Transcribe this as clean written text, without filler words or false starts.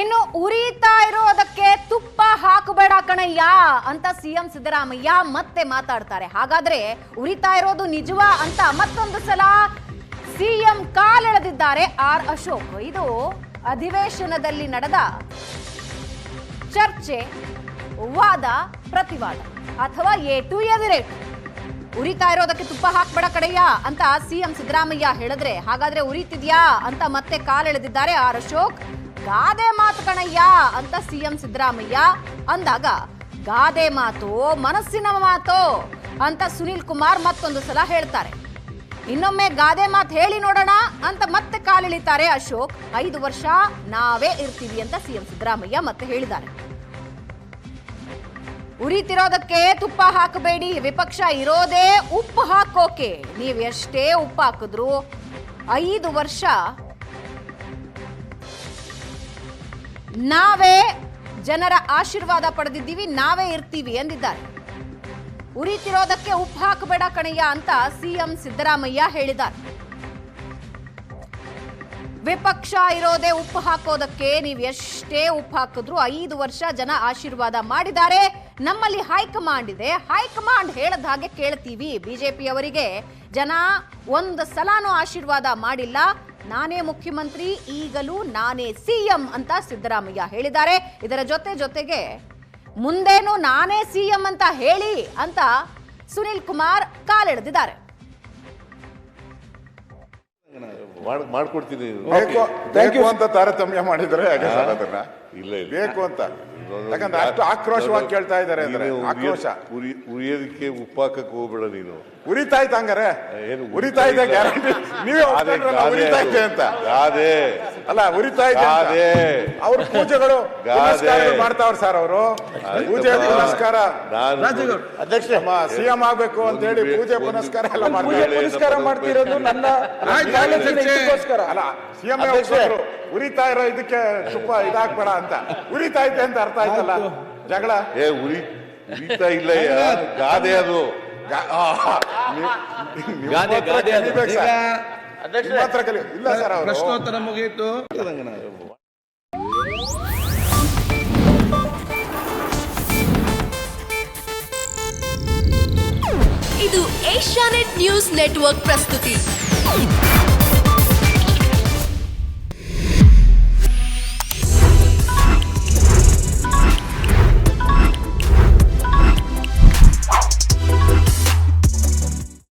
ಇನ್ನು ಉರಿತಾ ಇರೋದಕ್ಕೆ ತುಪ್ಪ ಹಾಕಬೇಡ ಕಣಯ್ಯ ಅಂತ ಸಿಎಂ ಸಿದ್ದರಾಮಯ್ಯ ಮತ್ತೆ ಮಾತಾಡ್ತಾರೆ. ಹಾಗಾದ್ರೆ ಉರಿತಾ ಇರೋದು ನಿಜವಾ ಅಂತ ಮತ್ತೊಂದು ಸಲ ಸಿಎಂ ಕಾಲೆಳೆದಿದ್ದಾರೆ ಆರ್ ಅಶೋಕ್. ಇದು ಅಧಿವೇಶನದಲ್ಲಿ ನಡೆದ ಚರ್ಚೆ, ವಾದ ಪ್ರತಿವಾದ ಅಥವಾ ಏಟು ಎದಿರೇಟು. ಉರಿತಾ ಇರೋದಕ್ಕೆ ತುಪ್ಪ ಹಾಕ್ಬೇಡ ಕಡೆಯ ಅಂತ ಸಿಎಂ ಸಿದ್ದರಾಮಯ್ಯ ಹೇಳಿದ್ರೆ ಹಾಗಾದ್ರೆ ಉರಿತಿದ್ಯಾ ಅಂತ ಮತ್ತೆ ಕಾಲೆಳೆದಿದ್ದಾರೆ ಆರ್ ಅಶೋಕ್. ಗಾದೆ ಮಾತು ಕಣಯ್ಯ ಅಂತ ಸಿಎಂ ಸಿದ್ದರಾಮಯ್ಯ ಅಂದಾಗ ಗಾದೆ ಮಾತು ಮನಸ್ಸಿನ ಮಾತು ಅಂತ ಸುನೀಲ್ ಕುಮಾರ್ ಮತ್ತೊಂದು ಸಲ ಹೇಳ್ತಾರೆ. ಇನ್ನೊಮ್ಮೆ ಗಾದೆ ಮಾತು ಹೇಳಿ ನೋಡೋಣ ಅಂತ ಮತ್ತೆ ಕಾಲೆಳಿತಾರೆ ಅಶೋಕ್. 5 ವರ್ಷ ನಾವೇ ಇರ್ತೀವಿ ಅಂತ ಸಿಎಂ ಸಿದ್ದರಾಮಯ್ಯ ಮತ್ತೆ ಹೇಳಿದ್ದಾರೆ. ಉರಿತಿರೋದಕ್ಕೆ ತುಪ್ಪ ಹಾಕಬೇಡಿ, ವಿಪಕ್ಷ ಇರೋದೇ ಉಪ್ಪು ಹಾಕೋಕೆ. ನೀವು ಎಷ್ಟೇ ಉಪ್ಪು ಹಾಕಿದ್ರು 5 ವರ್ಷ ನಾವೇ ಜನರ ಆಶೀರ್ವಾದ ಪಡೆದಿದ್ದೀವಿ, ನಾವೇ ಇರ್ತೀವಿ ಎಂದಿದ್ದಾರೆ. ಉರಿತಿರೋದಕ್ಕೆ ಉಪ್ಪು ಹಾಕಬೇಡ ಕಣಯ್ಯ ಅಂತ ಸಿಎಂ ಸಿದ್ದರಾಮಯ್ಯ ಹೇಳಿದ್ದಾರೆ. ವಿಪಕ್ಷ ಇರೋದೇ ಉಪ್ಪು ಹಾಕೋದಕ್ಕೆ, ನೀವು ಎಷ್ಟೇ ಉಪ್ಪು ಹಾಕಿದ್ರು 5 ವರ್ಷ ಜನ ಆಶೀರ್ವಾದ ಮಾಡಿದ್ದಾರೆ. ನಮ್ಮಲ್ಲಿ ಹೈಕಮಾಂಡ್ ಇದೆ, ಹೈಕಮಾಂಡ್ ಹೇಳದ ಹಾಗೆ ಕೇಳ್ತೀವಿ. ಬಿಜೆಪಿಯವರಿಗೆ ಜನ ಒಂದು ಸಲಾನೂ ಆಶೀರ್ವಾದ ಮಾಡಿಲ್ಲ. ನಾನೇ ಮುಖ್ಯಮಂತ್ರಿ, ಈಗಲೂ ನಾನೇ ಸಿಎಂ ಅಂತ ಸಿದ್ದರಾಮಯ್ಯ ಹೇಳಿದ್ದಾರೆ. ಇದರ ಜೊತೆಗೆ ಮುಂದೇನು ನಾನೇ ಸಿಎಂ ಅಂತ ಹೇಳಿ ಅಂತ ಸುನೀಲ್ ಕುಮಾರ್ ಕಾಲೆಳೆದಿದ್ದಾರೆ. ಮಾಡ್ಕೊಡ್ತೀನಿ ಬೇಕು ಅಂತ ತಾರತಮ್ಯ ಮಾಡಿದ್ರೆ ಇಲ್ಲ ಬೇಕು ಅಂತ, ಯಾಕಂದ್ರೆ ಅಷ್ಟು ಆಕ್ರೋಶವಾಗಿ ಕೇಳ್ತಾ ಇದ್ದಾರೆ. ಆಕ್ರೋಶ ಉರಿಯೋದಕ್ಕೆ ಉಪ್ಪಾಕಕ್ಕೆ ಹೋಗ್ಬೇಡ ನೀನು. ಉರಿತಾ ಇತ್ತು ಹಂಗಾರೆ, ಉರಿತಾ ಇದೆ ಗ್ಯಾರಂಟಿ. ನೀವೇ ಉರಿತಾ ಇದೆ ಅಂತ ಅಲ್ಲ, ಉರಿತಾ ಇದೆ ಅವ್ರ ಪೂಜೆಗಳು ಮಾಡ್ತಾವ್ರ ಸರ್. ಅವರು ಪೂಜೆ ಪುನಸ್ಕಾರ ಅಧ್ಯಕ್ಷ ಸಿಎಂ ಆಗ್ಬೇಕು ಅಂತ ಹೇಳಿ ಪೂಜೆ ಪುನಸ್ಕಾರ ಎಲ್ಲ ಪುನಸ್ಕಾರ ಮಾಡ್ತಿರೋದು ನನ್ನ ಅಲ್ಲ. ಸಿಎಂ ಉರಿತಾ ಇರೋ ಇದಕ್ಕೆ ತುಪ್ಪ ಇದಾಕ್ಬೇಡ ಅಂತ. ಉರಿತಾ ಇದೆ ಅಂತ ಅರ್ಥ ಆಯ್ತಲ್ಲ ಜಗಳ. ಉರಿತಾ ಇಲ್ಲ, ಗಾದೆ ಅದು. ಇಲ್ಲ ಸರ್, ಪ್ರಶ್ನೋತ್ತರ ಮುಗಿಯಿತು. ಇದು ಏಷ್ಯಾನೆಟ್ ನ್ಯೂಸ್ ನೆಟ್ವರ್ಕ್ ಪ್ರಸ್ತುತಿ.